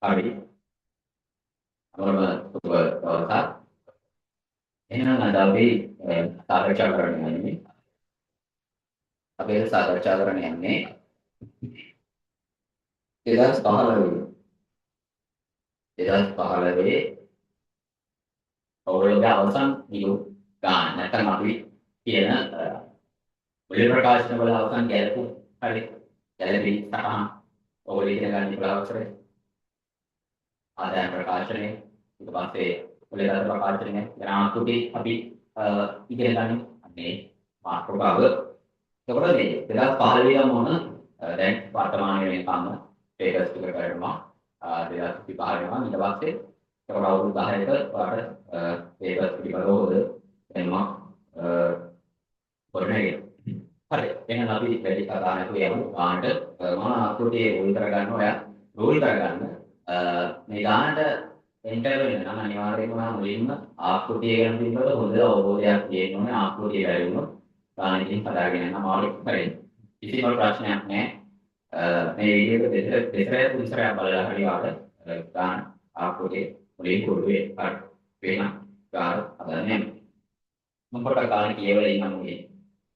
Hari normal saat ini ada sahabat cabaran ini, tapi sahabat cabaran ini tidak sekolah lagi, orang awam hidup kan, nanti mati, dia boleh berkas boleh awam jadi hari jadi saham, boleh dengan di belakang ada yang berkas ini, itu pasti boleh ada berkas ini, yang aku di tapi ini kan ini makro bagus. Sebenarnya tidak pahali yang mana dan pertemanan yang kamu tegas juga kerana tidak dipahami mana tidak pasti kalau udah itu pada tegas di bawah memang berbeda. Hari dengan lebih dari kata itu yang ada mana aku di ultrakan ya ultrakan negara ada interview nama niwari mana mulim aku di yang di bawah udah oh ya di mana aku di dari mana karena ini pada akhirnya nama orang keren. Isi pertanyaan මේ විදිහට දෙතර ඉස්සරහ බලලා හරි ආද ගන්න ආපෝගේ මුලින් කුරුවේ අර වෙන ගාන හදන්නේ මොකට ගාන කියවල ඉන්නමුගේ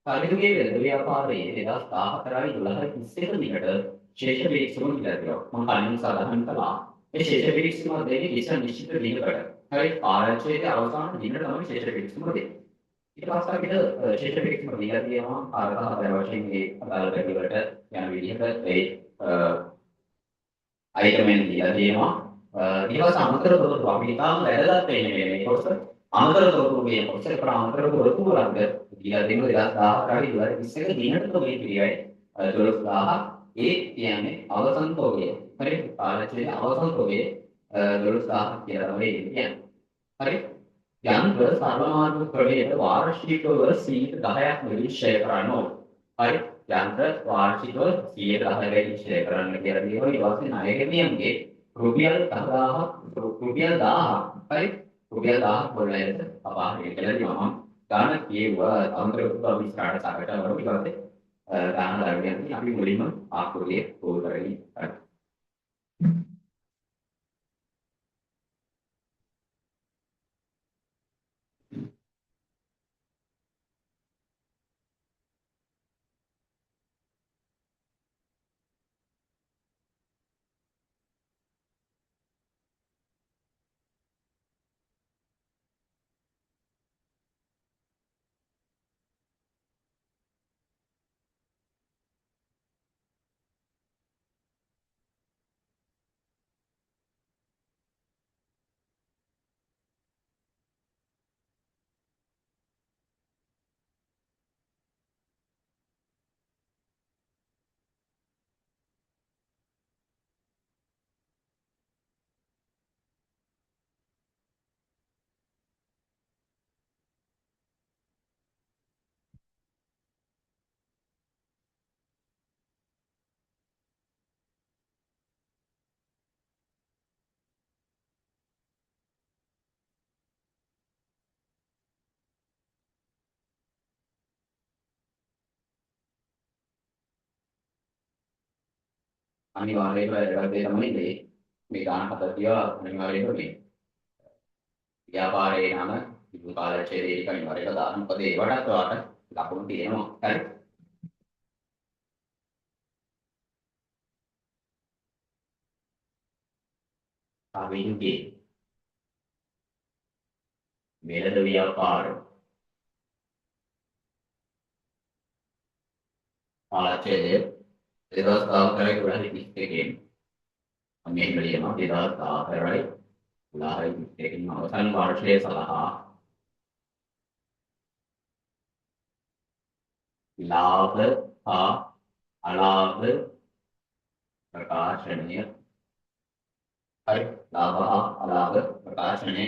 කාලෙකගේ ව්‍යාපාරයේ 2014 12 දිනකට ශේෂ පිරික්සම ඉලක්කය මම කලින් සඳහන් කළා මේ ශේෂ පිරික්සම දෙන්නේ කිසිම නිශ්චිත දිනකට හරි ආරක්ෂකයේ අවසාන දිනට තමයි ශේෂ පිරික්සම දෙන්නේ ඊට පස්සේ අපිට ශේෂ පිරික්සම දීලා තියෙනවා ආරක්ෂක වශයෙන් මේ අදාළ වැඩිවලට යන විදිහට ඒ අයිතමෙන් දීලා තියෙනවා ඊට පස්සේ අමතර තොරතුරු අපි තාම වැදගත් වෙන්නේ මේ කොටස අමතර තොරතුරු මේ කොටස කරා අමතර තොරතුරු වලද දීලා දෙන 2014 2021 දිනකට මේ පිළිවෙයි 12000 ඒ කියන්නේ අවසන් තෝගය හරි පාලචයේ අවසන් තෝගය 12000 කියලා තමයි කියන්නේ හරි යන්ත්‍ර සර්වමාර්ග ක්‍රමයට වාර්ෂිකව 10% නිරීක්ෂණය කරන්න ඕන. හරි යන්ත්‍ර වාර්ෂිකව 10% නිරීක්ෂණය කරන්න කියලා කියනවා. ඊට පස්සේ ණයකෙනියන්ගේ රුපියල් 10000ක් රුපියල් 1000ක් හරි රුපියල් 1000ක් වලට අපාහේ කියලා දිනවා. ගාන කියුවා අන්තර විස්තරට සාකච්ඡා කරමු. ඊට පස්සේ ගාන ධර්මයන්දී අපි මුලින්ම ආකෘතිය පොල් කරගෙන අනිවාර්යයෙන්ම වැඩ තමයි මේ ගාන පද්ධතිය අනිවාර්යයෙන්ම මේ ව්‍යාපාරයේ නම විදුලි පාලකයේ ඒක අනිවාර්යයෙන්ම දාන්න. මොකද ඒවටත් ඔයාලට ලකුණු තියෙනවා. හරි. අවින්ගේ වෙළඳ ව්‍යාපාර පාලකයේ 2021 මේ මිලියන 2021 අවසන් වර්ෂයේ සලහා ලාභ හා අලාභ ප්‍රකාශනය හරි ලාභ හා අලාභ ප්‍රකාශනය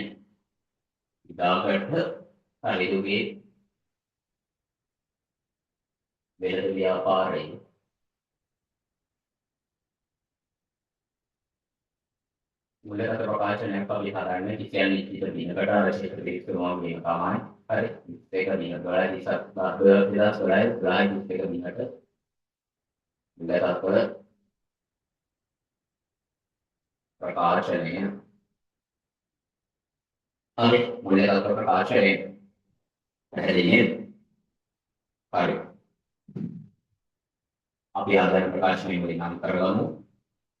ඉදාකට හරිදුගේ වෙළඳ ව්‍යාපාරයේ මුලකට ප්‍රකාශනයක් අපි හදාගන්න කියන්නේ ඉතින් දිනකට අවශ්‍ය පිළිතුරුම මේ තමයි. හරි. ඒක දින 12 2012 දිනකට මුලකට ප්‍රකාශනය හරි මූලික තත්ත්ව ප්‍රකාශනය පැහැදිලි නේද? හරි අපි ආදායම් ප්‍රකාශනය වලින් නම් කරගමු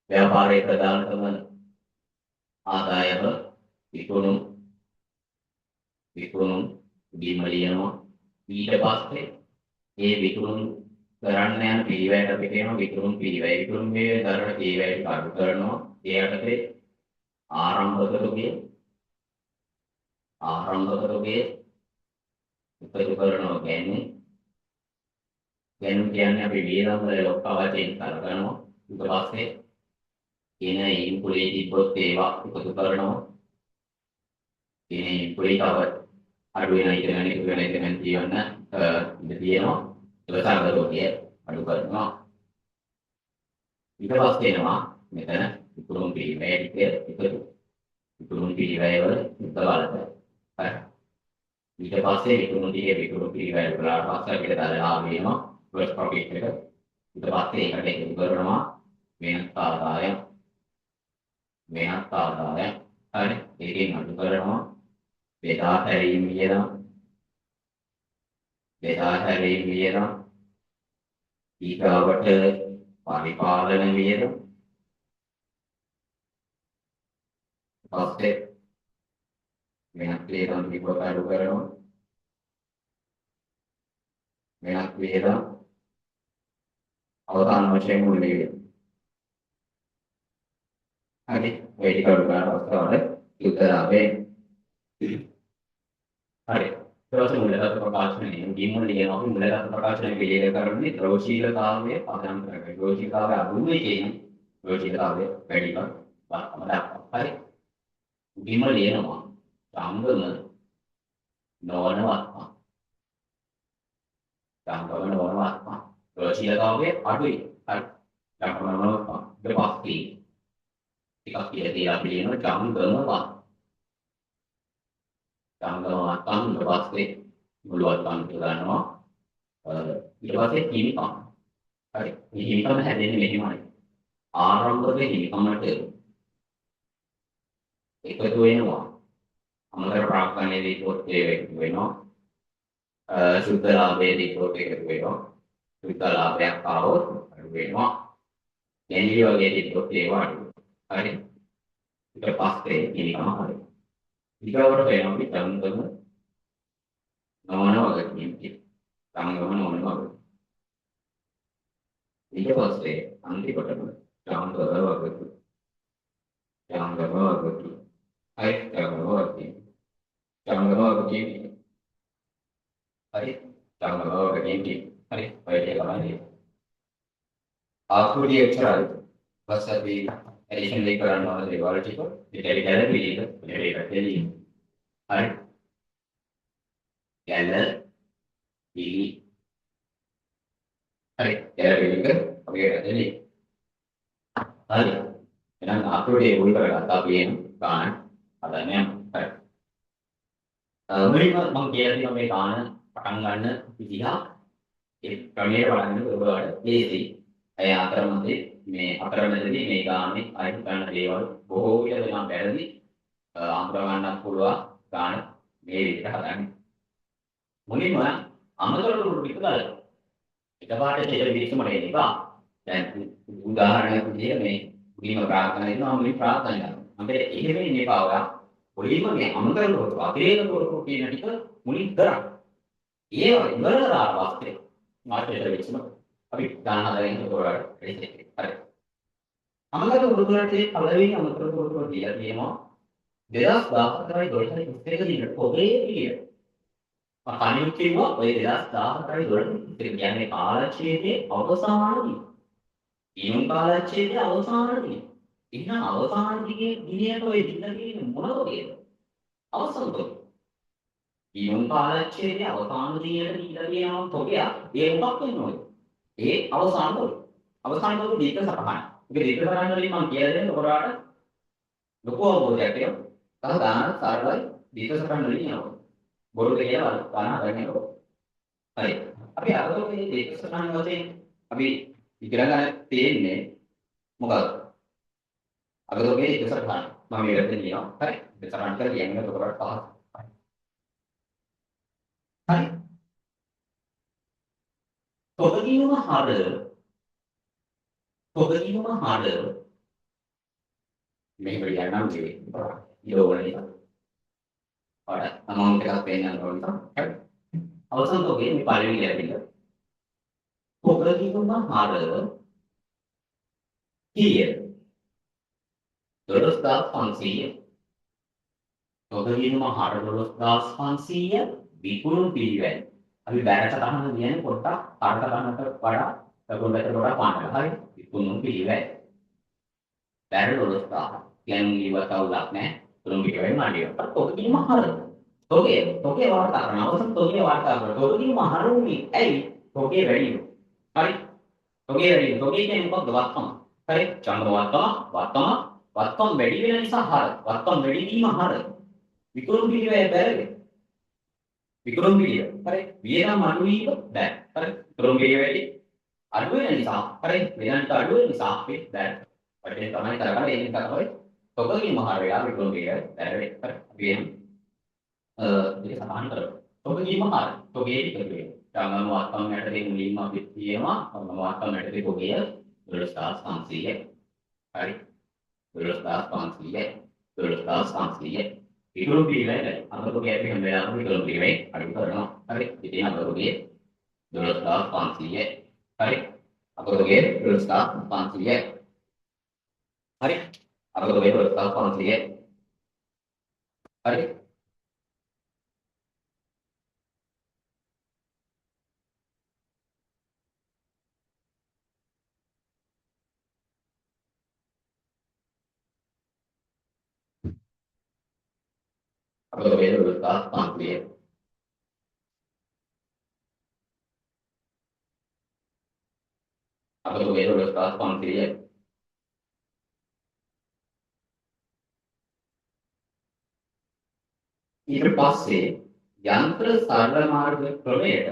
ව්‍යාපාරයේ ප්‍රධානතම ආදායම විකුණුම් බීම ලියනවා ඊට පස්සේ ඒ විකුණුම් කරන්න යන පිළිවෙලට අපි කියනවා විකුණුම් පිළිවෙල. විකුණුම් පිළිවෙල දරන පිළිවෙලට කරු කරනවා ඒ යටතේ ආරම්භක තුගේ එකතු කරනවා කියන්නේ අපි වියදම් වල ලොක්ක වශයෙන් කරගන්නවා ඊට පස්සේ එන ඉන්පුටේ තිබ්බොත් ඒවා එකතු කරනවා එන ඉන්පුටේ තව අඩු වෙන ඉගෙන කියවන්න ඉඳ තියෙනවා ඉවසාගතෝතිය අඩු කරනවා ඊට පස්සේ එනවා මෙතන විකුණුම් පිළිවෙලට එකතු විකුණුම් පිළිවෙල වල උත්තරවලට හරි ඊට පස්සේ විකුණුම් පිළිවෙල වලට පස්සේ අපිට දාලා වෙනවා gross profit එක ඊට පස්සේ ඒකට එකතු කරනවා වෙනත් ආදායම් හරි ඒකෙන් අඩු කරනවා බෙදා හැරීම් වියදම් ඊගාවට පරිපාලන වියදම් පස්සේ වෙනත් වියදම් විකල්ප අඩු කරනවා වෙනත් වියදම් අවදාන වශයෙන් මුල් වියදම් හරි ඔය ටික අඩු කරන අවස්ථාවල උත්තරාවේ හරි ඊට පස්සේ මූලික ප්‍රකාශනය ගිමුල් ලියනවා අපි මූලික ප්‍රකාශනය පිළියෙල කරන්නේ ද්‍රවශීලතාවයේ පදනම් කරගෙන ද්‍රවශීලතාවය අඩුයි කියන ද්‍රවශීලතාවය වැඩි කරනවා හරි ගිමුල් ලියනවා සම්බන්ධ නොවනවා ද්‍රවශීලතාවය අඩුයි හරි සම්බන්ධනවා ඊට පස්සේ ටිකක් කියලා තියලා අපි ලියනවා ජංගමවත් ඊට පස්සේ මුලවත්කම් ගන්නවා ඊට පස්සේ හිමිකම් හරි මේ හිමිකම හැදෙන්නේ මෙහිමයි ආරම්භක හිමිකමට එකතු වෙනවා අමතර ප්‍රාප්තනයේදී පොත් වෙනවා සුද්ධ ලාභයේදී පොත් එකතු වෙනවා සුද්ධ ලාභයක් ආවොත් අඩු වෙනවා එන්ලි වගේදී පොත් ඒවා අඩු හරි ඊට පස්සේ හිමිකම හරි ඊගොඩ වෙනවා අපි ජංගම නොවන වගකීම් ජංගම නොවන වගකීම් ඊට පස්සේ අන්තිමටම ජංගම වගකීම් හරි ජංගම වගකීම් හරි ඔය ටික තමයි ආකෘතිය එච්චරයි බස් අපි එඩිෂන් එක කරනවා දේවල් ටික ඉතින් ගැලපෙන්නේ මේක දෙලිය හරි ගැලපෙන්නේ හරි ගැලපෙන්නේ අපේ දෙලිය හරි එහෙනම් ආකෘතිය උල් කරගත්තා අපි එන ගාන හදන්නේ හරි මුලින්ම මම කියලා තියෙනවා මේ ගාන පටන් ගන්න විදිහ ඒ ක්‍රමයේ බලන්න ඔයාලට ලේසි අය අතරමැදි මේ අතරමැදදී මේ ගානේ අයිති කරන දේවල් බොහෝ විට වෙනවා වැරදි අඳුර ගන්නත් පුළුවන් ගාන මේ විදිහට හදන්නේ මුලින්ම අමතර රුල් විකල්ප එකපාරට දෙක විදිහටම එනවා දැන් උදාහරණයක් විදිහට මේ මුලින්ම ප්‍රාර්ථනා කරනවා මුලින් ප්‍රාර්ථනා කරනවා අපිට එහෙම ඉන්නේ පාවා මුලින්ම මේ අමතර රුල් අතිරේක රුල් කියන ටික මුලින් කරා ඒව ඉවරලා වාස්තේ මාර්කට් එකේ අපි ගාන හදගෙන උඩට හරි අමතර උඩුකරට පළවෙනි අමතර උඩුකර දීලා තියෙනවා 2014යි 2021 දිනට ඔබේ පිළිය. මම කලින් කිව්වා ඔය 2014යි 2021 කියන්නේ කාලච්ඡේදයේ අවසාන දින. ඊයුම් කාලච්ඡේදයේ අවසාන දින. ඉන්න අවසාන දිනයට ඔය දින තියෙන්නේ මොනවද කියලා? අවසන් තොග. ඊයුම් කාලච්ඡේදයේ අවසාන දිනයට දීලා තියෙනවා තොගය. ඒ මොකක් වෙනවද? ඒ අවසාන තොග. අවසාන තොග දීක සටහන. ඒක දීක සටහන වලින් මම කියලා දෙන්න ඔයාලට ලොකු අවබෝධයක් තියෙනවා. තව ගාන සාරවයි දීක සටහන වලින් යනවා. බොරුද කියලා ගාන හදන්න ඕන. හරි. අපි අරගෙන මේ දීක සටහන වලින් අපි ඉගෙන ගන්න තියෙන්නේ මොකක්ද? අගතෝගේ ඉස්සරහට මම මේකට කියනවා. හරි. ඉස්සරහට කියලා කියන්නේ එතකොට පහ. හරි. තොගදීම හර මෙහෙම ලියන්නම් මේ ඉලෝවනේ. ඔයාලා amount එකක් පෙන්නන්න ඕන නිසා. හරි. අවසන් තොගේ මේ පළවෙනි ලැබෙන්නේ. තොගදීම හර කීයද? 12500. තොගදීම හර 12500 විකුණු පිළිවෙල. අපි බැලන්ස් සටහන කියන්නේ පොඩ්ඩක් කාර්ක ගන්නට වඩා පොඩ්ඩක් පාඩම. හරි. විකුණු පිළිවෙල. බැරල් 12000. කියන්නේ ඉවත් අවුලක් නැහැ. තුරුම් පිටවෙයි මාඩිය. තොගදීම හර. තොගේ වාර්තා කරන අවසන් තොගේ වාර්තා කරන තොගදීම හරුනේ ඇයි? තොගේ වැඩි. හරි. තොගේ වැඩි. තොගේ කියන්නේ මොකක්ද? වත්කම. හරි. චන්ද්‍ර වත්කම වැඩි වෙන නිසා හර. වත්කම වැඩි වීම හර. විකුණු පිළිවෙල බැරේ. විකුණු පිළිවෙල. හරි. වියදම් අඩු වීම බෑ. හරි. තුරුම් පිළිවෙල අඩු වෙන නිසා හරි. වෙනන්ට අඩු වෙන නිසා අපි බෑ. වටේ තමයි කරගන්න ඒ නිසා තමයි තොගදීම හර වෙලා විකුණු පිළිවෙල බැරේ. හරි. අපි ඒක සමාන කරමු. තොගදීම හර. තොගේ පිළිවෙල. ගණන වත්කම් යටතේ මුලින්ම අපි කියනවා ගණන වත්කම් යටතේ තොගය 12500. හරි. 12500. 12500. විකුණු පිළිවෙල අමතකයේ අපි හැම වෙලාවෙම විකුණු පිළිවෙල අඩු කරනවා. හරි. ඉතින් අමතකයේ 12500. හරි. අමතකයේ 12500. හරි. අමතකයේ 12500. හරි. අමතකයේ 12500. අමතකයේ 12500. ඊට පස්සේ යන්ත්‍ර සරල මාර්ග ක්‍රමයට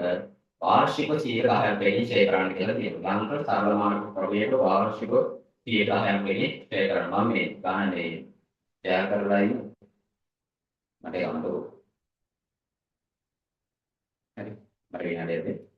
වාර්ෂික 100ක් වෙනි ෂෙයා කරන්න කියලා තියෙනවා. යන්ත්‍ර සරල මාර්ග ක්‍රමයට වාර්ෂික 100ක් වෙනි ෂෙයා කරනවා. මම මේ ගානේ ෂෙයා කරලා ඉන්නේ. මට යන්නකෝ. හරි. මට විනාඩියක් දෙන්න.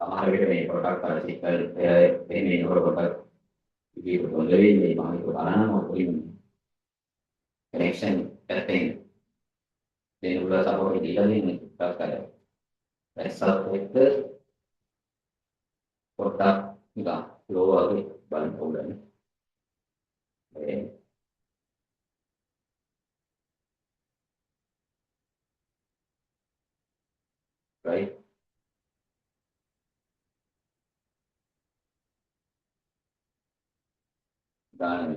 සමහර විට මේ පොඩක් අර සිකල් මේ පොඩක් ඉතින් හොඳ වෙන්නේ මම ඒක බලනවා කොයින් කනෙක්ෂන් එකෙන් දෙන උඩ සපෝට් දීලා දෙන්නේ ටිකක් අර වැස්සත් එක්ක පොඩක් නිකන් ලෝ වගේ බලන්න ඕනේ ඒ right ගන්න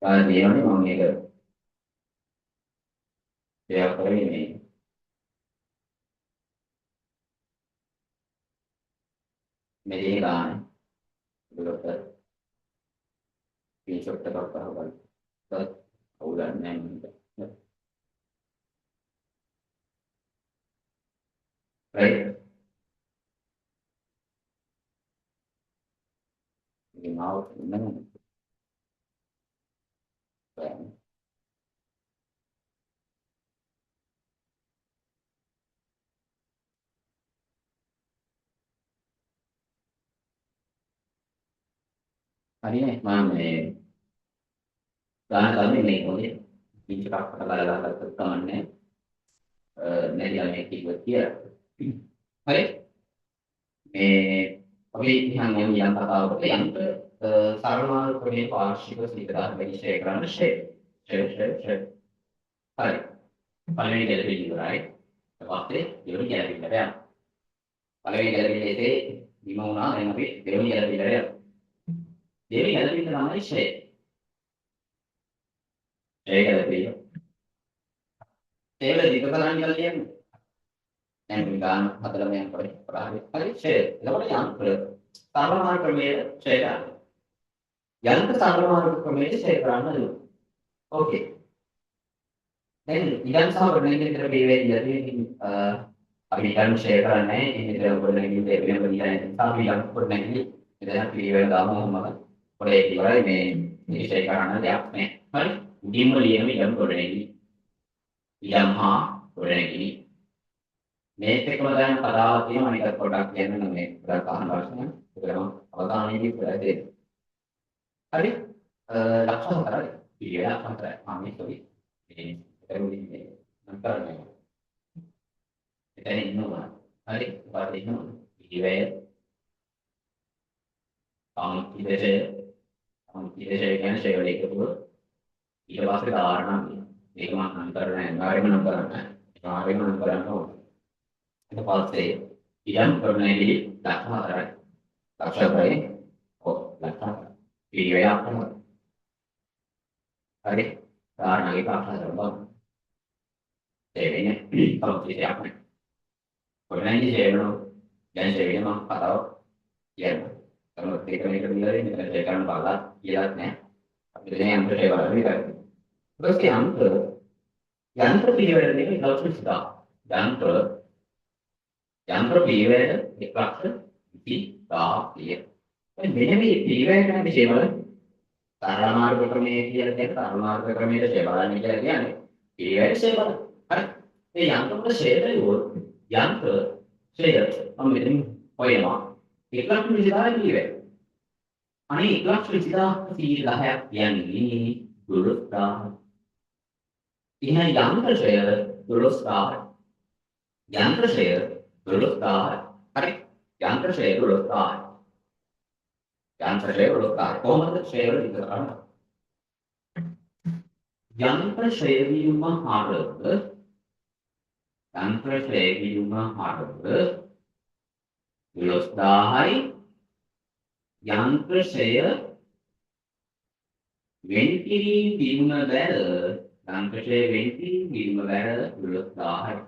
දෙනවනේ මම මේක ෂෙයා කරන්නේ මේ දේ ගන්න ඒකට ස්ක්‍රීන්ෂොට් එකක් ගන්න අවුලක් නැහැ right ඉතින් ආවොත් නෑ හරිනේ මම මේ ගාන කරන්නේ මේ මොලේ පිට් එකක් බලලා ගත්තත් කමන්නේ නැතිලා මේ කිව්ව කියලා හරි මේ අපි ඉතින් යන කතාවකට යන්ත්‍ර සරල මාර්ග ක්‍රමයේ වාර්ෂික 10000 වෙනි ෂෙයා කරන්න ෂෙයා හරි. පළවෙනි ගැළපෙන්නේ ඉවරයි. ඊට පස්සේ දෙවෙනි ගැළපෙන්නට යනවා. පළවෙනි ගැළපෙන්නේ බිම වුණා. දැන් අපි දෙවෙනි ගැළපෙන්නට යනවා. දෙවෙනි ගැළපෙන්න තමයි ෂේ. ෂේ ගැළපෙන්න. ෂේවල දිග කරන්නේ කියලා කියන්නේ. දැන් මේ ගාන හදලා මම කරේ. හරි ෂේ. එතකොට යන්ත්‍ර සරලමාර්ග ක්‍රමයේ ෂේ ගන්න. යන්ත්‍ර සරලමාර්ග ක්‍රමයේ ෂේ කරන්න ඕනේ. ඕකේ. දැන් ඉඩම් සහ ගොඩනැගිලි විතර මේ වෙන්නේ අපි ඉඩම් ෂෙයා කරන්නේ ඉතින් විතර ගොඩනැගිලි දෙවියන් වලින් අපි ඉඩම් ගොඩනැගිලි ඉතින් පිළිවෙල දාමු මම පොඩේ ඉවරයි මේ ෂෙයා කරන්න දෙයක් නෑ හරි ඉඩම් වලින් ඉඩම් ගොඩනැගිලි ඉඩම් හා ගොඩනැගිලි මේක එක්කම දැන් කතාවක් තියෙනවා මේක පොඩ්ඩක් කියන්න නම් මේ පොඩ්ඩක් අහන්න අවශ්‍යයි ඒකම අවධානයේදී පොඩ්ඩක් දෙන්න හරි ලක්ෂණ කරලා පිළිවෙල ලක්ෂණ කරලා මේ සෝරි එතනින් නතරනේ එතනින් ඉන්නවා හරි පාඩේ ඉන්නවා පිළිවෙල සම්පිදේශය කියන්නේ ෂේවල එකතුව ඊට පස්සේ ධාරණා කියනවා ඒක මම අන්තරනේ ආරෙම නම් කරන්නේ ආරෙම නම් කරන්න ඕනේ ඊට පස්සේ ඉඩම් කරන්නේදී ලක්ෂණ හතරයි ලක්ෂණ හතරයි ලක්ෂණ පිළිවෙල අපතම හරි ධාරණාවේ පාඩම් කරනවා Shaving không chỉ đẹp này hồi nay như vậy đâu dan shaving mah atau ya kalau kita ini kembali kita cekkan balat jelasnya tapi yang berbeda juga terus yang terpilih ini harus sudah yang terpilih di kelas di tak dia kan ini pilih kan di sini sarana marga kami sarana marga kami itu siapa ini jadi ane pilih siapa හරි මේ යන්ත්‍රවල shade එක යන්ත්‍ර shade මම මෙතන හොයනවා 1,20,000 කිව්වේ අනේ 1,20,000 10ක් කියන්නේ 12000 එහෙනම් යන්ත්‍ර ෂේඩ් 12000 යන්ත්‍ර ෂේඩ් 12000 හරි යන්ත්‍ර ෂේඩ් 12000 යන්ත්‍ර ෂේඩ් 12000 කොහොමද ෂේඩ් එක කරන්නේ යන්ත්‍ර ෂේඩ් වීම හරව යන්ත්‍ර ශ්‍රේණියුම හරව 12000යි යන්ත්‍ර ශ්‍රය වෙන්කිරීම බිම බැල යන්ත්‍ර ශ්‍රය වෙන්කිරීම බිම බැල 12000යි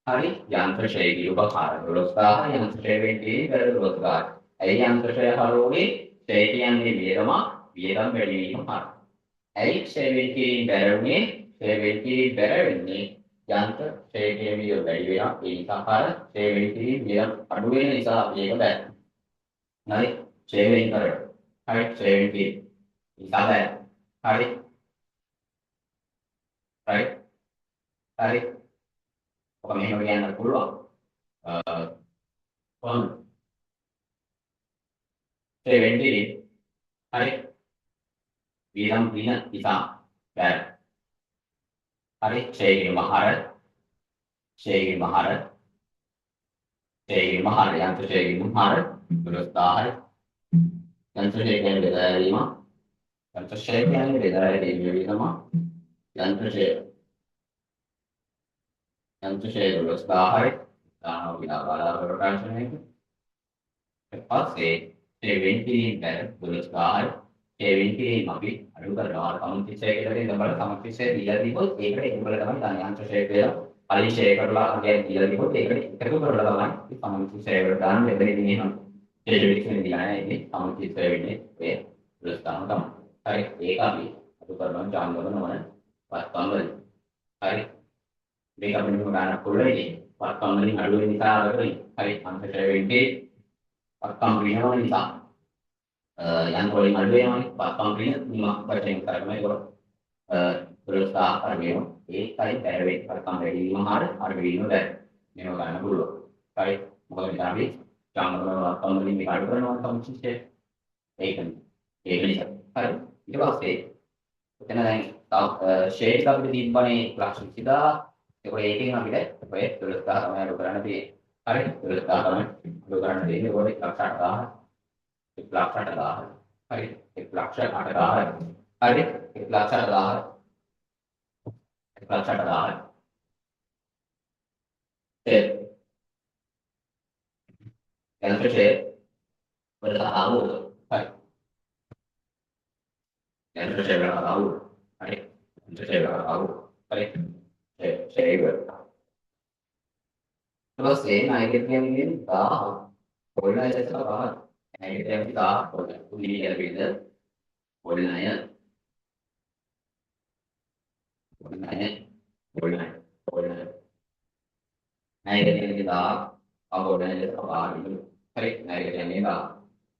හරි යන්ත්‍ර ශ්‍රේණියුම හරව 12000 යන්ත්‍ර ශ්‍රය වෙන්කිරීම බැල 12000යි ඇයි යන්ත්‍ර ශ්‍රය හරවන්නේ ශ්‍රය කියන්නේ වියදම වැඩි වීම හරව ඇයි ශ්‍රය වෙන්කිරීම බැලුනේ ශ්‍රය වෙන්කිරීම බැලුනේ යන්ත්‍ර ශ්‍රේණිය වැඩි වෙනවා ඒ නිසා හර ශ්‍රේණිය වියදම් අඩු වෙන නිසා අපි ඒක බෑ හරි ශ්‍රේණිය කරේ හරි ශ්‍රේණිය නිසා බෑ හරි හරි ඔක මෙහෙම කියන්න පුළුවන් කොහොමද ශ්‍රේණිය හරි වියදම් දින නිසා බෑ හරි ශ්‍රේණිය මහර ශ්‍රේණිය මහර යන්ත්‍ර ශ්‍රේණිය මහර 12000යි යන්ත්‍ර ශ්‍රේණිය බෙදාරීම යන්ත්‍ර ශ්‍රේණිය බෙදාරීම වියදම යන්ත්‍ර ශ්‍රේණිය 12000යි දානවා විලාපාලා ප්‍රකාශනයක ඊපස්සේ ශ්‍රේණිය බැල 12000යි ශ්‍රේණිය අපි අඩු කරනවා සමතිස්සය කියලා කියන බල සමතිස්සය දීලා දීපොත් ඒකට ඒකවල තමයි දාන යන්ත්‍ර ශ්‍රේණිය අලි ෂේ කරලා අගයන් දීලා දීපොත් ඒකට එකතු කරලා තමයි සමතිස්සය වලට දාන්න මෙතනදී එහෙනම් ශ්‍රේණිය දීලා නැහැ සමතිස්සය වෙන්නේ ඒ ප්‍රස්තාව තමයි හරි ඒක අපි අඩු කරනවා ජාන්වල නෝන පස්පම් වලින් හරි මේක අපිට ගන්න පුළුවන් ඉතින් පස්පම් වලින් අඩු වෙන නිසා හරි යන්ත්‍ර ශ්‍රේණියේ පස්පම් වෙනවා නිසා yang paling ada yang bakal punya 5% karena itu berusaha karena ini kali dari pertama dari 5 hari harga ini udah ini karena dulu kali mau tapi jangan kembali mikir karena kamu sih kan hari itu pasti karena yang tahu share kalau di mana kelas kita kalau ini nggak bisa supaya berusaha sama yang karena di hari berusaha sama karena ini boleh kakak 1,80,000 හරි 1,80,000 හරි 1,80,000 1,60,000 share cancel share වලට ආවොත් හරි cancel share වලට ආවොත් හරි cancel share වලට ආවොත් හරි share ඉවර ඊට පස්සේ ණයකට කියන්නේ 1000 පොල් ණය දැක්ක 1000 ණයකට කියන්නේ 1000 පොල් ණය කියලා පොල් ණය පොල් ණය පොල් ණය පොල් ණය ණයකට කියන්නේ 1000 පොල් ණය දැක්ක 1000 හරි ණයකට කියන්නේ 1000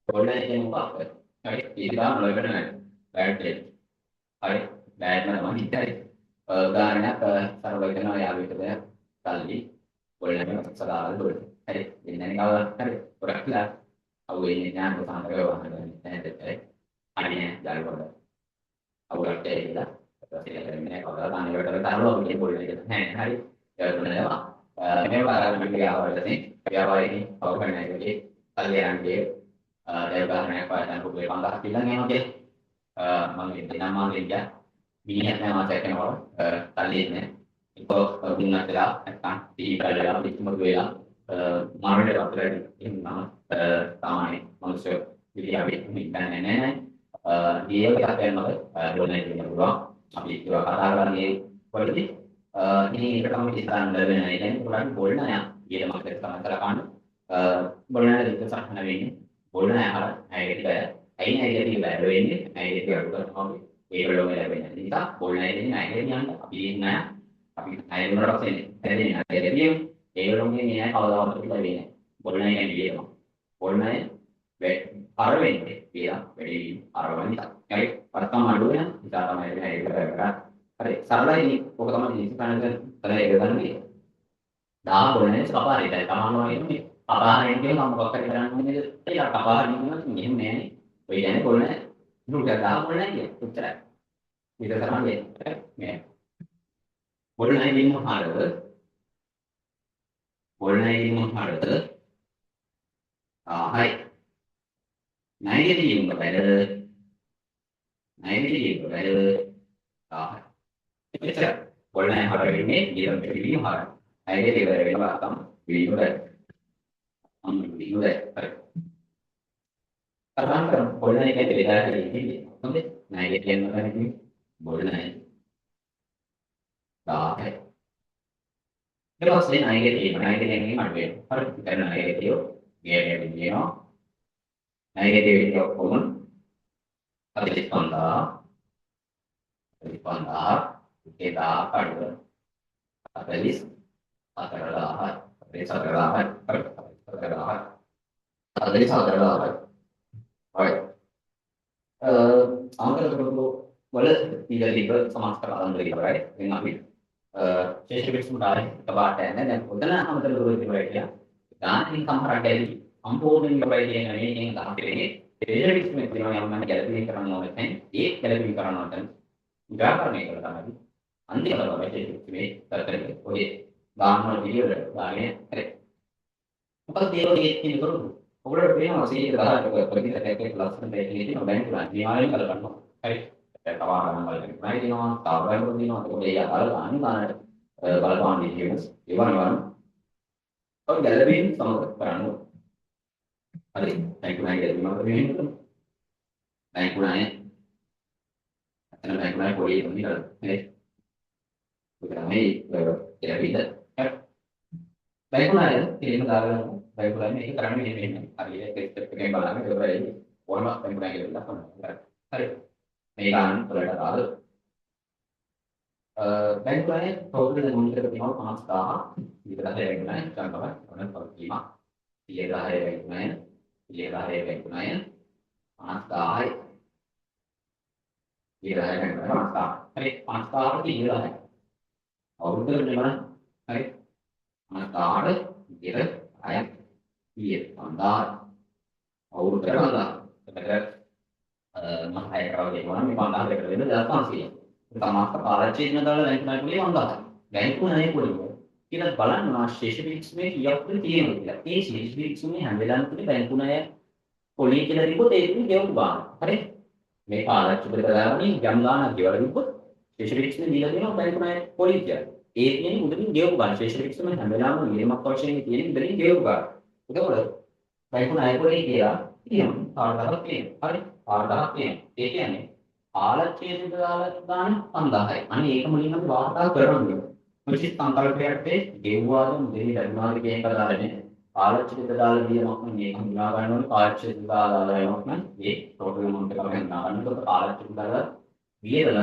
පොල් ණය කියන්නේ මොකක්ද හරි ඊළඟ මොලකට නැහැ බෑඩ් එක හරි බෑඩ් නම් හිතයි උදාහරණයක් සරල කරනවා යාළුවෙකුට කල්ලි පොල් ණය සදාල් දුන්න හරි ඉන්නේ කවදාවත් හරි පොරක් කියලා අවුෙන්නේ ඥාන සාන්දරව වහන්නේ නැහැ අනේ යාළුවෝ අවුලක් ඇවිල්ලා ඊට පස්සේ කවදාවත් අනිවාර්යයෙන් තරලෝ කියන පොල් ණය නෑ හරි ඒකනවා මේ වාරාවලින් ව්‍යාපාරයේ ව්‍යාපාරයේ අවකරණයේදී කල්යයන්ගේ දේවගානයක් පාඩම් කුලේ 5000 පිළන් යනවා කියලා මම ඉතින් මම ඉන්නේ මිනිහත් නෑ මාසයක් යනවා කල්ලින්නේ ඉතින් දුන්නත් වෙලා නැත්තම් ටීවී පිටුමතු වෙලා මාරේ වතුරේ ඉන්නවා සාමාන්‍ය මිනිස්සු විදිහට ඉන්නේ නෑ ඒක අපේම ඩොනේට් වෙන්න පුළුවන් අපි ඒක කතා කරන්නේ පොඩි ini pertama kita anda benar ini bukan bolna ya dia maksud sama terapkan bolna itu sana ini bolna ya ayat kita ya ini ayat kita ya ini ayat kita juga kami ini belum ada benar kita bolna ini ayat yang tapi ayat menurut ini ayat dia belum ini ya kalau waktu kita ini bolna yang dia bolna arah ini dia beri arah wanita jadi pertama dulu ya kita sama ini ayat kita හරි සරලයි ඔක තමයි ඉස්පෑන් එක කරලා ඒක ගන්නේ 10 පොළනේ කපාරිටයි තමන්ම එන්නේ කපාරින් කියන මම මොකක් හරි කරන්නේ ඒක කපාරින් කියනවා මෙහෙම නෑනේ ඔය කියන්නේ පොළනේ නුට 10 පොළනේ කියන්නේ උත්තරයි ඊට තමයි මේ පොළනේ වින්න හරද පොළනේ වින්න හරද හරි නයිගෙදී ඉන්න බැල නයිගෙදී ඉන්න බැල එච්චර පොළනේ හරවෙන්නේ ඊළඟ පිළිවීම හරයි. ඇයිද ඒක වෙනවා තමයි පිළිවීම දැක්ක. පිළිවීම දැක්ක. අරන් පොළනේ කියන්නේ බෙදා හැරීමේ හොඳ නෑ කියන්න බෑ පොළනේ 1000යි. ඊට පස්සේ නයිගේ කියන්නේ මට වෙනවා. හරි ඉතින් නයිගේ කියෝ ගේමේ කියනවා. නයිගේ කියන්නේ කොහොමද? අපි 5000 kita ada atalis ataralah atalis ataralah baik angka itu boleh tidak libel sama sekali dari baik dengan ini saya sebut sebentar kebahagiaan dan udah nama terlalu baik ya dan ini kamar dari ampun ini baik yang ini yang tak ini jadi sebenarnya yang mana jadi kerana orang jadi kerana orang enggak karena itu tadi අන්තිම තමයි මේ කරන්නේ ඔය ගානවල video වල ගානේ හරි මොකද ඒකේ තියෙන කරුණු ඔයගොල්ලෝ පේනවා 110ක ප්‍රතිශතයක ලස්සන දෙයක් තියෙනවා බැංකු ගන්න නිවාරයෙන් කලබනවා හරි තවා ගන්න බලන්න නැහැ දිනවා තාවයන් දිනවා ඒක ඒ අර අනිවාර්ය බලපාන විදියස් ඒවා නවන ඔය ගැලපීම් සමග කරන්න හරි බැංකු නැහැ කියලා මම කියන්නේ බැංකු නැහැ අතන බැංකු නැහැ පොලිය දුන්නේ හරි Kami tidak bisa. Baik pula ya, ini mengarang baik pula ini karena ini hari ini kita pengembangan itu berarti orang pengembangan itu lah kan. Hari medan berada baik pula ini kalau kita mungkin kita tinggal panas dah, kita ada yang lain contohnya orang kalau lima, dia ada yang lain, panas dah, dia ada yang panas dah. Hari panas dah itu dia අවුරුද්දකට නෙමන හරි අනකාඩ ඉර අය ඊය අන්දා අවුරුද්දකට අන්දා එතකොට මම අය කරලා දෙනවා මේ 5000කට වෙන 1500 ඒක තමයි පාරච්චි ඉන්න දාලා බැංකු නායකුලේ 1000 බැංකු නායකුලේ කියලා බලන්න ශේෂ පිරික්ස් මේ කීයක් තියෙනවා කියලා ඒ ශේෂ පිරික්ස් මේ හැම වෙලාවෙම තුනේ බැංකු නාය පොලී කියලා තිබ්බොත් ඒක ගෙවුම් බාන හරි මේ පාරච්චි පිට දාගන්නේ යම් ගානක් ගෙවලා තිබ්බොත් ස්පෙෂලිස්ට්නේ දීලා තියෙනවා බැංකු ණය පොලි කියලා. ඒ කියන්නේ මුදලින් ගෙවපු ගන්න. ස්පෙෂලිස්ට්ම හැම වෙලාවෙම නියමක් වශයෙන් තියෙන මුදලින් ගෙවපු ගන්න. එතකොට බැංකු ණය පොලි කියලා තියෙනවා. 4000ක් තියෙනවා. හරි. 4000ක් තියෙනවා. ඒ කියන්නේ ආලච්චේට දාලා දාන 5000යි. අනේ ඒක මුලින්ම අපි වාර්තා කරනවා. මොකද සංකල්පයක් ගෙවුවාද මුදලින් ලැබුණාද කියන එක දාලානේ. ආලච්චේට දාලා දියමක් නම් මේක හඳුනා ගන්න ඕනේ. ආලච්චේට දාලා යමක් නම් ඒ ටෝටල් amount එක අපි හඳුනා ගන්න. ඒකට ආලච්චේට දාලා වියදම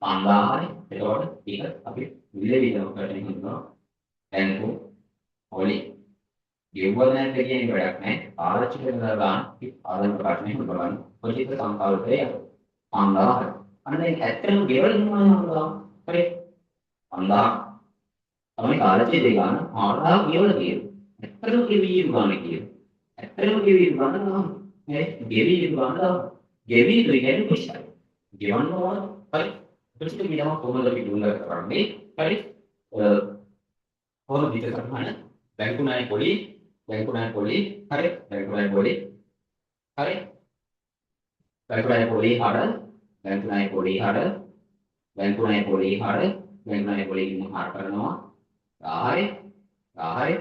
5000යි. එතකොට ඒක අපි විලවීමකට හඳුනනවා. බැංකු පොලි ගෙවුවද නැද්ද කියන එක වැඩක් නැහැ. ආරක්ෂිත කරලා ගන්න ආදායම් ප්‍රකාශනය කරගන්න. කොච්චර සංකල්පය 5000. අන්න ඒක ඇත්තටම ගෙවල ඉන්නවා නේද? හරි. 5000 තමයි ආරක්ෂිත ගන්න 4000 ගෙවල තියෙනවා. ඇත්තටම ගෙවීම් ගන්න කියන. ඇත්තටම ගෙවීම් ගන්න නේ. ගෙවීම් ගන්න ගෙවීම් කියන්නේ කොච්චරද? ගෙවන්න ඕන. හරි. කොච්චර මිලම කොහොමද අපි දුන්නා කරන්නේ? හරි. කොහොමද විතර කරන්නේ? බැංකු ණය පොලි බැංකු ණය පොලි හරි බැංකු ණය පොලි හරි බැංකු ණය පොලි හර බැංකු ණය පොලි හර බැංකු ණය පොලි හර බැංකු ණය පොලි හර කරනවා 10යි 10යි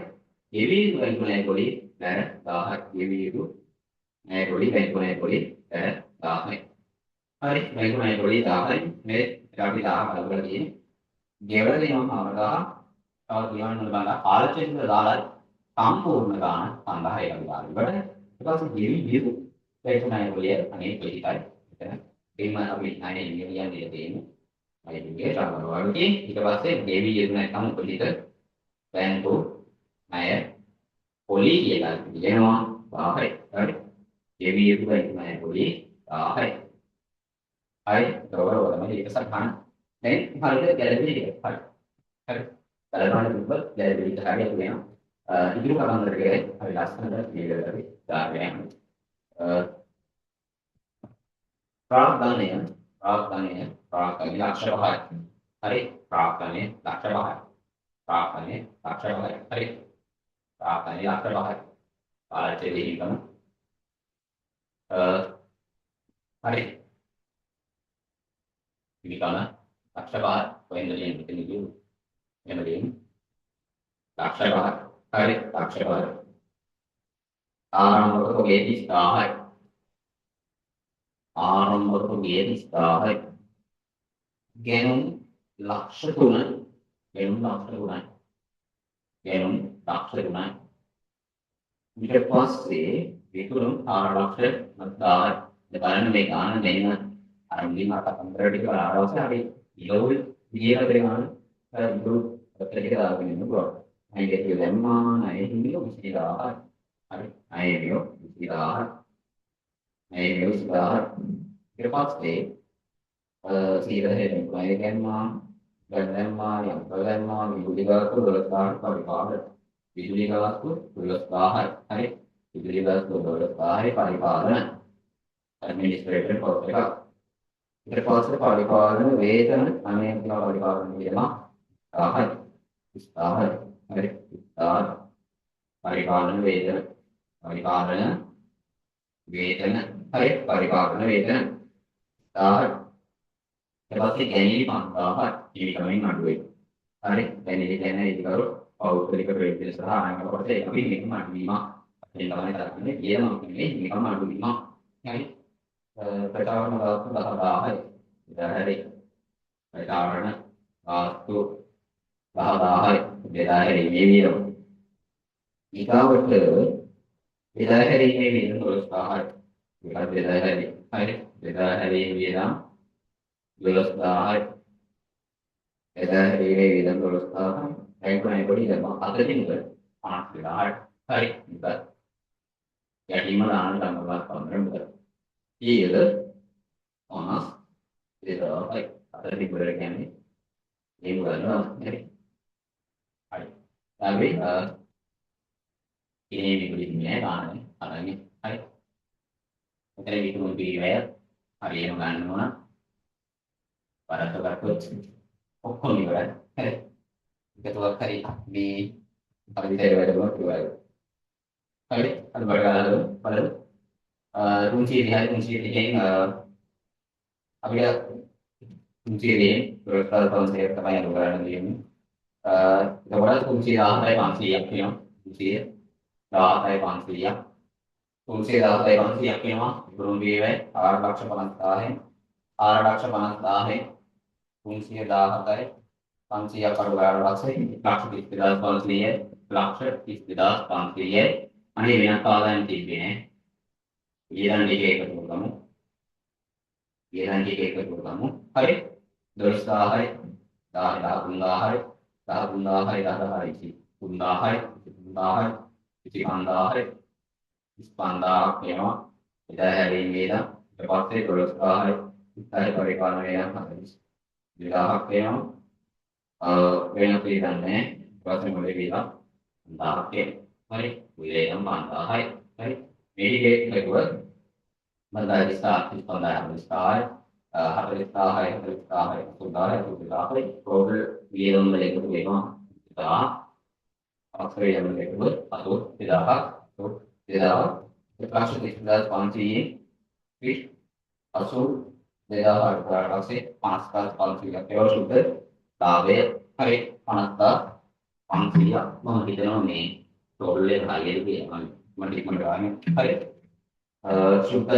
ගෙවි බැංකු ණය පොලි දැන් 10ක් ගෙවි යුතු ණය පොලි බැංකු ණය පොලි දැන් 10යි හරි බැංකු ණය පොලි 10යි මේ අපි 10 බලලා තියෙන්නේ ගෙවල දෙනවා 9000 තව කියන්න බලන්න ආලෝචනය දාලා සම්පූර්ණ ගාන 5000යි වගේ ගාන. ඊට පස්සේ ගෙවි දීපු ඒකමයි ඔය අනේ පිළිකයි. එතන එයිම අපි ණය නියමියන් දෙලා තියෙන්නේ. අය නියමිය සමරවලුකේ ඊට පස්සේ ගෙවි යුතු නැත්නම් පිළිත බැංකු ණය පොලි කියලා කියනවා 1000යි. හරි. ගෙවි යුතු බැංකු ණය පොලි 1000යි. හරි. ඒකවල තමයි ඒක සත්‍යන. දැන් හරියට ගැළපෙන්නේ ටික. හරි. හරි. බලන්න තිබ්බත් ගැළපෙන්නේ හරියට වෙනවා. ඉදිරි කතන්දරයේ අපි ලස්සනට පිළිවෙලට දාගෙන ප්‍රාග්ධනය ලක්ෂ 5යි. හරි ප්‍රාග්ධනය ලක්ෂ 5යි. ප්‍රාග්ධනය ලක්ෂ 5යි. හරි ප්‍රාග්ධනය ලක්ෂ 5යි. ආලච්චේ හිතමු. හරි ඉනිකම ලක්ෂ 5යි. වෙනද දෙන්නේ මෙතන කියමු. එහෙම දෙන්නේ ලක්ෂ 5යි. හරි ලක්ෂ 5යි. ආරම්භක ගේ 30000යි. ආරම්භක ගේ 30000යි. ගෙනුම් ලක්ෂ 3යි. ගෙනුම් ලක්ෂ 3යි. ගෙනුම් ලක්ෂ 3යි. ඊට පස්සේ විකුණුම් 4 ලක්ෂ 7000යි. බලන්න මේ ගාන දෙන්න අර මුලින්ම කතන්දර ටික ආරවසේ අපි ඉලෝල් දිගට ගාන අර ඉලෝල් ටික දාගෙන ඉන්න පුළුවන්. අයියට දැම්මා අය හිමියෝ 20000යි. හරි අයමියෝ 20000යි. අයමියෝ 20000යි. ඊට පස්සේ සීරහෙන් අය දැම්මා දැම්මා යම්පදම්මා විදුලි ගාස්තු 12000ක් පරිපාලන විදුලි ගාස්තු 12000යි. හරි විදුලි ගාස්තු 12000යි පරිපාලන ඇඩ්මිනිස්ට්‍රේටර් කොස්ට් එක. ඊට පස්සේ පරිපාලන වේතන අනේ කියලා පරිපාලන කියනවා 1000යි. 1000යි. හරි 1000 පරිපාලන වේතන හරි පරිපාලන වේතන 1000යි. ඊට පස්සේ ගැනීම 5000යි. ජීවිතමින් අඩුවේ. හරි ගැනීම කියන්නේ ඒකවල පෞද්ගලික ප්‍රවේශ සහ ආයතනවලට ඒක අපි මේකම අඩුවීම අපේ ළමයි තරන්නේ කියනවා නෙමෙයි මේකම අඩුවීම. හරි ප්‍රචාරණ වාස්තු 10000යි. හරි ප්‍රචාරණ වාස්තු 10000යි. බෙදාහැරීමේ වියදම. ඊගාවට බෙදාහැරීමේ වියදම 12000යි. ඒකත් බෙදාහැරීම. හරි බෙදාහැරීමේ වියදම 12000යි. බෙදාහැරීමේ වියදම 12000යි. බැංකුවේ පොඩි දම අතරින් 50000යි. හරි ඉතින් යටිම දාන තමවත් පන්දර මුදල්. ඊයද 50000යි. අතරින් මුදල් කියන්නේ ඒ මුදල් නේද? හරි. අපි ඉනේ විදුලින්නේ ගානේ අරගෙන හරි. මෙතන විදුලි පිළිවෙල හරියම ගන්න ඕන. වරද්ද ගත්තොත් ඔක්කොම ඉවරයි. හරි. එකතුවක් හරි මේ අපි විතර වැඩ කරනවා කියලා. හරි. අද බලගන්න බලමු. රුචි විහාරයේ රුචි දෙකෙන් අපිට fungsi ini terus kalau saya kemarin juga ini kemudian fungsi data fungsi yang fungsi data fungsi data fungsi yang belum biaya 850 है fungsi data fungsi yang perlu laks istilah fungsi है laks istilah fungsi है आणि विनाकारण टीपीने ඊළඟ එකේ එකතු කරමු ඊළඟ එකේ එකතු කරමු හරි 12000යි 10000යි 13000යි 10000යි 3000යි 3000යි 35000යි 35000ක් වෙනවා එදා හැදීමේද ඊට පස්සේ 12000යි 30යි පරිපාලන වෙනවා 2000ක් වෙනවා වෙන පිළිගන්නේ ඊපස්සේ මොලේ විලා 1000ක් හරි විලේනම් 5000යි හරි මේකේ එකතුව මන්දාරි ස්ථාපිත පොළාරි ස්ථාය 40000යි 40000යි 3000යි टोटल වියදම් වල එකතු වෙනවා 1000 අක්ෂරය යන එකතුව 80000ක් 2000 ප්‍රකාශ 30500 පිට 80000 පස්සේ 5500ක් ඒවා සුද්ධ ලාභය හරි 50500ක් මම හිතනවා මේ टोटल එක හරියට කියනවා මම ඉක්මනට ගන්න හරි සුද්ධ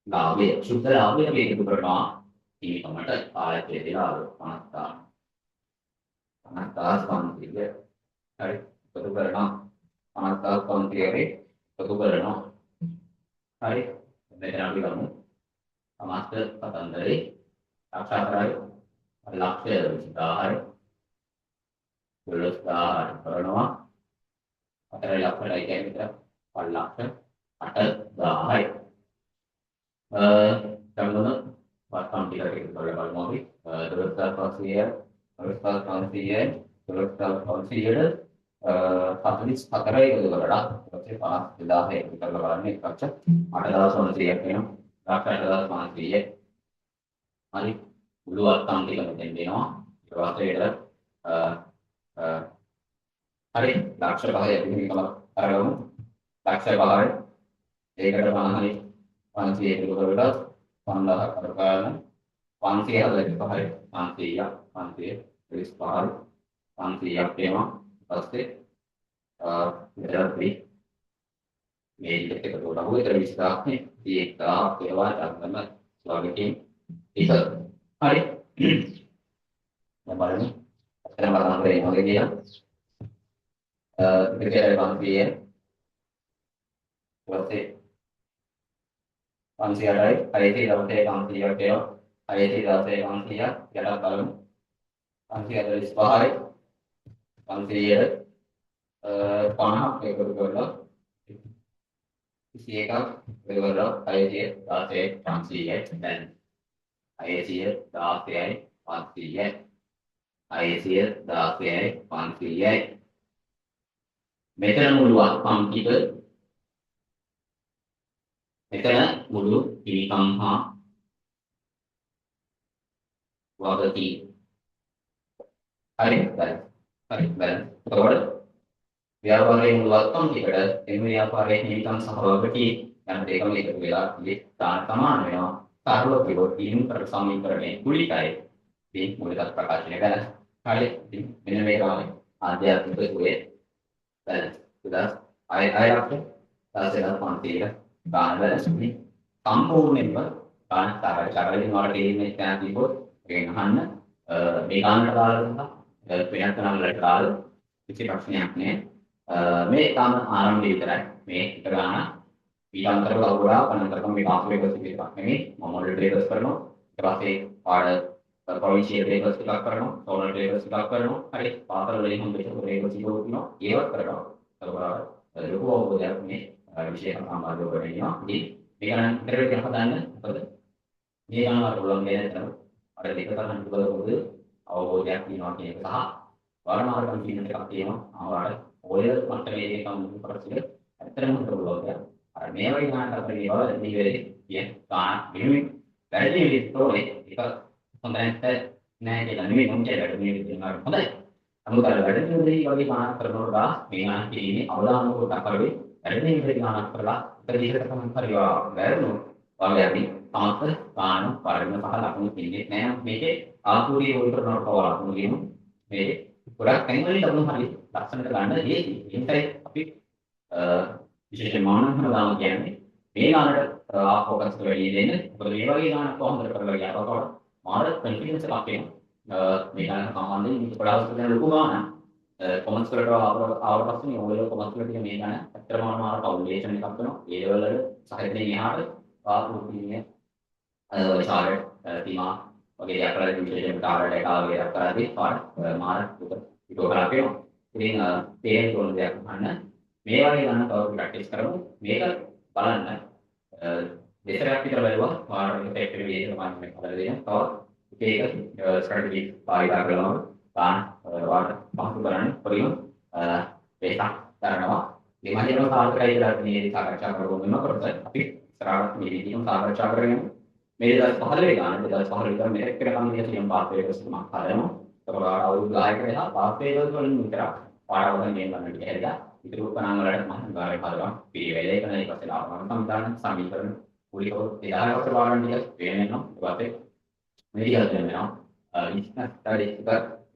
ලාභය සුද්ධ ලාභය මේක කරනවා ඊකමට ආයතනයේ දාලා 50000 හරි එකතු කරනවා 50000 එකතු කරනවා හරි මෙතන අපි ගමු සමස්ත කතන්දරේ අක්ෂරය ලක්ෂය 20000යි 12000 කරනවා 4 ලක්ෂයි කියන්නේ 5,08,000යි ගමන වර්තමාන ටික එකතු කරලා බලමු අපි 12500 12500 12500 44 එකතු කරලා ඊපස්සේ 50000 එකතු කරලා බලන්න එක ලක්ෂ 8,900ක් වෙනවා ලක්ෂ 8,500 හරි මුළු වර්තමාන ටික මෙතෙන් දෙනවා ඊට පස්සේ හරි ලක්ෂ 5යි අපි මේක අරගමු ලක්ෂ 5යි ඒකට 50යි 500 එකතු කරලා 5000ක් කරගන්න 545යි 500ක් 535යි 500ක් වෙනවා ඊපස්සේ මෙතනදී මේ දෙක එකතු කරලා උතර 20000ක් නේ 1000ක් ඒවා අරගෙන ස්වාගතින් ඒක හරි දැන් බලමු අතන බලන්න වෙනවා කියලා දෙකේ 500 ඊපස්සේ 500යි හරියට ඊළඟට 500ක් වෙනවා හරියට ඊළඟට 500ක් යටත් බලමු 545යි 500ට 50ක් එකතු කරලා 21ක් එකතු කරලා 616යි 500යි දැන් 616යි 500යි 616යි 500යි මෙතන මුළු අත්පම් ටික මෙතන මුළු පිළිකම් හා වගකී හරි බැලන්ස් එතකොට ව්‍යාපාරයේ මුළු අත්පම් ටිකට එම ව්‍යාපාරයේ පිළිකම් සහ වගකී යන දෙකම එකතු වෙලා ඉතින් සමාන වෙනවා සරල පිළිවෙත් ඉන් කර සමීකරණයේ කුලිකයි මේ මූලික ප්‍රකාශනය කරන හරි ඉතින් මෙන්න මේ තමයි ආධ්‍යාත්මික සුවේ බැලන්ස් උදාස් අය අපේ තාසෙලා පන්තිල ගාන බැලන්ස් මේ සම්පූර්ණයෙන්ම ගාන තරලින් වලට දෙන්නේ නැහැ කිව්වොත් ඒක අහන්න මේ ගානට දාලා දුන්නා වෙනත් නම් වලට දාලා කිසි ප්‍රශ්නයක් නැහැ මේ තාම ආරම්භය විතරයි මේ එක ගාන ඊළඟට කවුරුලා අනන්තරකම මේ පාස්වර්ඩ් එකක් තිබෙනවා නෙමෙයි මම මොඩල් ට්‍රේඩර්ස් කරනවා ඊට පස්සේ පාඩ ප්‍රොවින්ෂියල් ට්‍රේඩර්ස් ටිකක් කරනවා සෝනල් ට්‍රේඩර්ස් ටිකක් කරනවා හරි පාතල වලින් හම්බෙච්ච ට්‍රේඩර්ස් ටිකක් තියෙනවා ඒවත් කරනවා ඒකවල ලොකු අවබෝධයක් මේ විශේෂ සම්බන්ධව කරගෙනවා ඉතින් මේක නම් ඉන්ටර්වියු එකක් හදන්න මොකද මේ ගානවල උලම් ගේන අර දෙක තරම් පොදු අවබෝධයක් තියෙනවා කියන එක සහ වර්ණාර කන්ෆිඩන්ස් එකක් තියෙනවා ආවාට ඔය මට්ටමේ එකම කරසිල ඇත්තටම හොඳ අර මේ වගේ ගානක් අපිට මේ බව නිවැරදි කියන ගාන මෙහෙම වැඩි විදිහට ඒක හොඳ නැහැ කියලා නෙමෙයි මම කියන්නේ වැඩි විදිහට හොඳයි. නමුත් අර වැඩි විදිහට වගේ ගානක් කරනකොට මේ ගාන කිරීමේ අවදානම කොට අපරේ වැඩි විදිහට ගානක් කරලා අතර තමයි පරිවා වැරණු වගේ අපි තමත් ගාන පරිණ පහ ලකුණු දෙන්නේ නැහැ මේකේ ආපූර්ය වලට නරකව ලකුණු දෙමු මේ ගොඩක් තැන්වලින් ලකුණු හරි ලක්ෂණට ගන්න හේතු ඒකයි අපි විශේෂයෙන් මානවකම දාම කියන්නේ මේ ගානට ආෆෝකස් වැඩි දෙන්න මොකද මේ වගේ ගානක් කොහොමද කරලා යනකොට මාර කන්ෆිඩන්ස් එකක් එනවා මේ ගාන සම්බන්ධයෙන් මේක පොඩ්ඩක් දෙන්න ලොකු ගානක් කොමන්ස් වලට ආවට පස්සේ මේ ඕලෙවල් කොමන්ස් වලට මේ ගාන ඇත්තටම මාර කවුන්ඩේෂන් එකක් වෙනවා ඒ ලෙවල් වල සහිතේ එහාට ආපෘතියේ චාර්ට් තීමා වගේ දෙයක් කරලා විශේෂයෙන් ටාරට් එක ආවේ දෙයක් කරද්දී මාර ඒක කරලා තියෙනවා ඉතින් තේරෙන්න ඕන දෙයක් අහන්න මේ වගේ ගන්න තව ප්‍රැක්ටිස් කරමු මේක බලන්න දෙතරක් විතර බලුවා මාර ඉෆෙක්ටිව් විදිහට මම මේ හදලා දෙනවා තව එක ස්ට්‍රැටජි පාවිච්චි කරනවා ගන්න වාට පහසු කරන්න පරිම වේසක් කරනවා මේ මහිරව සාර්ථකයි කියලා මේ සාකච්ඡා කරගන්නකොට අපි ඉස්සරහට මේ විදිහම සාකච්ඡා කරගෙන මේ 2015 ගාන 2015 විතර මෙහෙක් කරගන්න කියන පාස්වර්ඩ්ස් මම හදනවා ඒකට අවුරුදු 10කට එහා පාස්වර්ඩ්ස් වලින් විතරක් පාඩවලින් මේ ගන්න කියලා ඉතින් උපනාංග වලට මම ගානේ හදනවා පිළිවෙල ඒක නේද ඊපස්සේ ලාභන සම්දාන සමීකරණ පුලිකව 1000කට වාරන් ටික වෙනවා ඊපස්සේ මේක හදනවා ඉස්නස්තරේක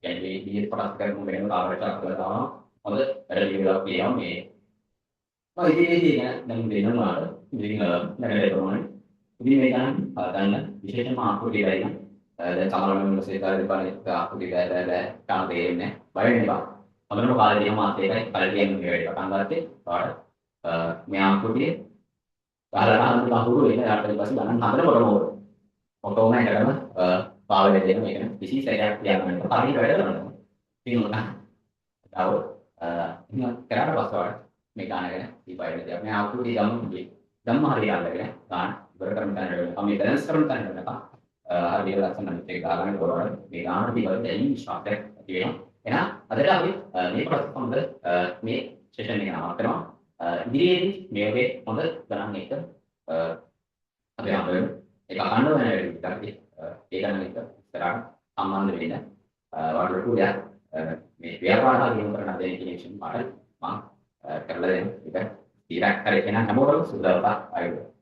කියන්නේ මේ පරස් කරමු වෙන ආරක්ෂා කරලා දානවා හොඳ වැඩ පිළිවෙලක් කියනවා මේ ඉතින් දැන් වෙනවා ඉතින් නැරේ ප්‍රමාණය ඉතින් මේක ගන්න විශේෂම ආකෘතිය වෙයි දැන් සමහරවල් මොකද දෙපාරේ ආකෘතිය දැලා කාම දෙන්නේ බය වෙනවා අමරම කාලේ මාත් ඒකයි කල්ලියෙන් මේ වැඩ පටන් ගත්තේ පාඩ මේ ආකෘතිය ගහලා ගන්න අහුරු වෙන යාට ඊපස්සේ ගණන් හදනකොටම ඔතෝම එකටම පාවෙල දෙන මේක කිසි සැකයක් තියාගන්න හරියට වැඩ කරනවා ඉතින් උනා තව ඉතින් කරාට පස්සේ මේ ගානගෙන දීපයිල දෙයක් මේ ආකෘතිය ධම්ම හරිය අල්ලගෙන ගන්න ඉවර කරන තැනට අපි බැලන්ස් කරන තැනට නේද හරියට ලස්සනට ඒක දාගන්න කරවල මේ ගාන ටිකවල දැන් ෂාට් එක ඇති වෙනවා එහෙනම් අදට අපි මේ කොටස කොහොමද මේ සෙෂන් එක නවත්ත කරනවා ඉදිරියේදී මේ වගේ හොඳ ගණන් එක අපි හම්බෙමු ඒක අහන්න වෙන විදිහට ඒ ගණන් එක ඉස්සරහට සම්බන්ධ වෙන්න වලට උඩ මේ ව්‍යාපාර හරියම කරන දෙයකින් මට මම කරලා දෙන්න ඒක ඉතින් කරේ කෙනා හැමෝටම සුදුසුකම් ආයුබෝවන්